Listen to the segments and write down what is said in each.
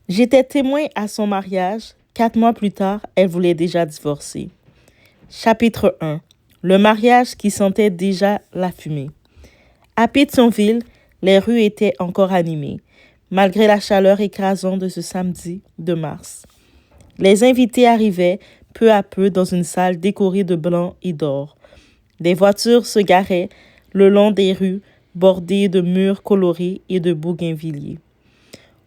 J'étais témoin à son mariage. 4 mois plus tard, elle voulait déjà divorcer. Chapitre 1. Le mariage qui sentait déjà la fumée. À Pétionville, les rues étaient encore animées, malgré la chaleur écrasante de ce samedi de mars. Les invités arrivaient peu à peu dans une salle décorée de blanc et d'or. Des voitures se garaient le long des rues bordées de murs colorés et de bougainvilliers.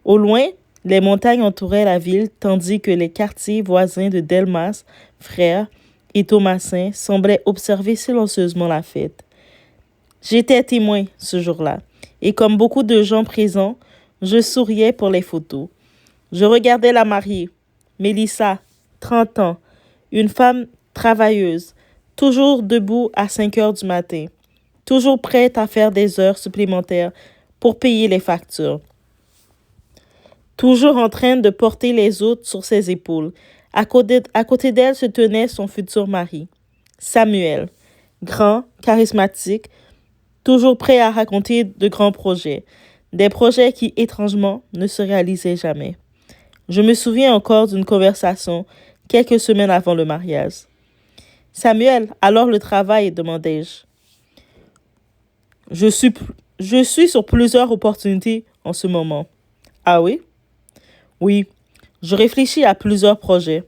Au loin, les montagnes entouraient la ville tandis que les quartiers voisins de Delmas, Frères et Thomasin semblaient observer silencieusement la fête. J'étais témoin ce jour-là et comme beaucoup de gens présents, je souriais pour les photos. Je regardais la mariée, Mélissa, 30 ans, une femme travailleuse, toujours debout à 5 heures du matin, toujours prête à faire des heures supplémentaires pour payer les factures. Toujours en train de porter les autres sur ses épaules. À côté d'elle se tenait son futur mari, Samuel, grand, charismatique, toujours prêt à raconter de grands projets, des projets qui, étrangement, ne se réalisaient jamais. Je me souviens encore d'une conversation quelques semaines avant le mariage. Samuel, alors le travail, demandai-je. Je suis sur plusieurs opportunités en ce moment. Ah oui? Oui, je réfléchis à plusieurs projets.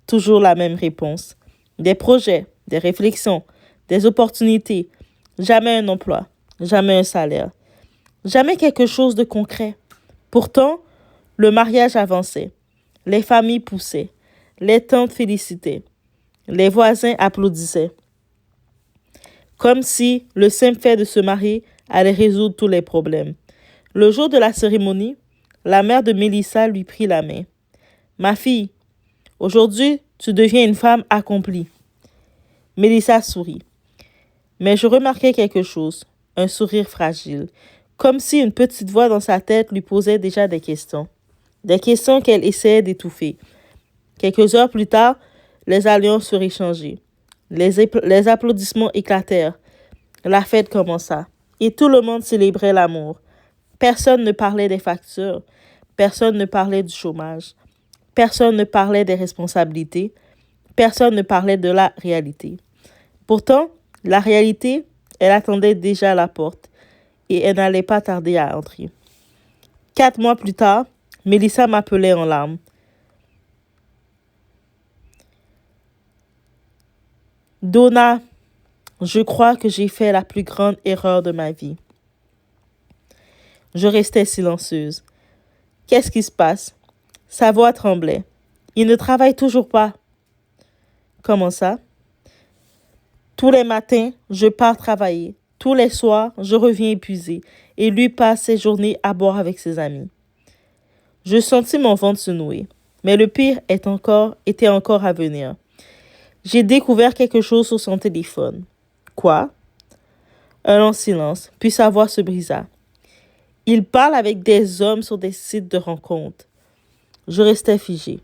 Toujours la même réponse. Des projets, des réflexions, des opportunités. Jamais un emploi, jamais un salaire, jamais quelque chose de concret. Pourtant, le mariage avançait. Les familles poussaient. Les tantes félicitaient. Les voisins applaudissaient. Comme si le simple fait de se marier allait résoudre tous les problèmes. Le jour de la cérémonie, la mère de Mélissa lui prit la main. « Ma fille, aujourd'hui, tu deviens une femme accomplie. » Mélissa sourit. Mais je remarquai quelque chose, un sourire fragile, comme si une petite voix dans sa tête lui posait déjà des questions qu'elle essayait d'étouffer. Quelques heures plus tard, les alliances furent échangées. Les applaudissements éclatèrent. La fête commença. Et tout le monde célébrait l'amour. Personne ne parlait des factures. Personne ne parlait du chômage. Personne ne parlait des responsabilités. Personne ne parlait de la réalité. Pourtant, la réalité, elle attendait déjà à la porte et elle n'allait pas tarder à entrer. 4 mois plus tard, Mélissa m'appelait en larmes. Donna, je crois que j'ai fait la plus grande erreur de ma vie. Je restais silencieuse. Qu'est-ce qui se passe? Sa voix tremblait. Il ne travaille toujours pas. Comment ça? Tous les matins, je pars travailler. Tous les soirs, je reviens épuisée et lui passe ses journées à boire avec ses amis. Je sentis mon ventre se nouer, mais le pire était encore à venir. J'ai découvert quelque chose sur son téléphone. Quoi? Un long silence, puis sa voix se brisa. Il parle avec des hommes sur des sites de rencontres. Je restais figée.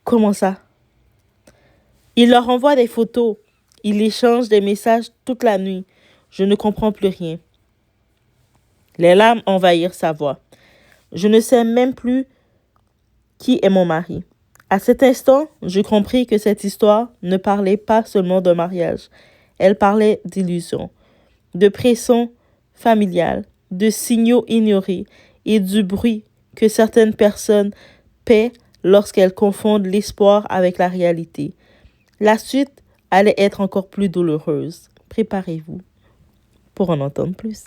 Comment ça? Il leur envoie des photos. Il échange des messages toute la nuit. Je ne comprends plus rien. Les larmes envahirent sa voix. Je ne sais même plus qui est mon mari. À cet instant, je compris que cette histoire ne parlait pas seulement d'un mariage. Elle parlait d'illusions, de pression familiale, de signaux ignorés et du bruit que certaines personnes paient lorsqu'elles confondent l'espoir avec la réalité. La suite allait être encore plus douloureuse. Préparez-vous pour en entendre plus.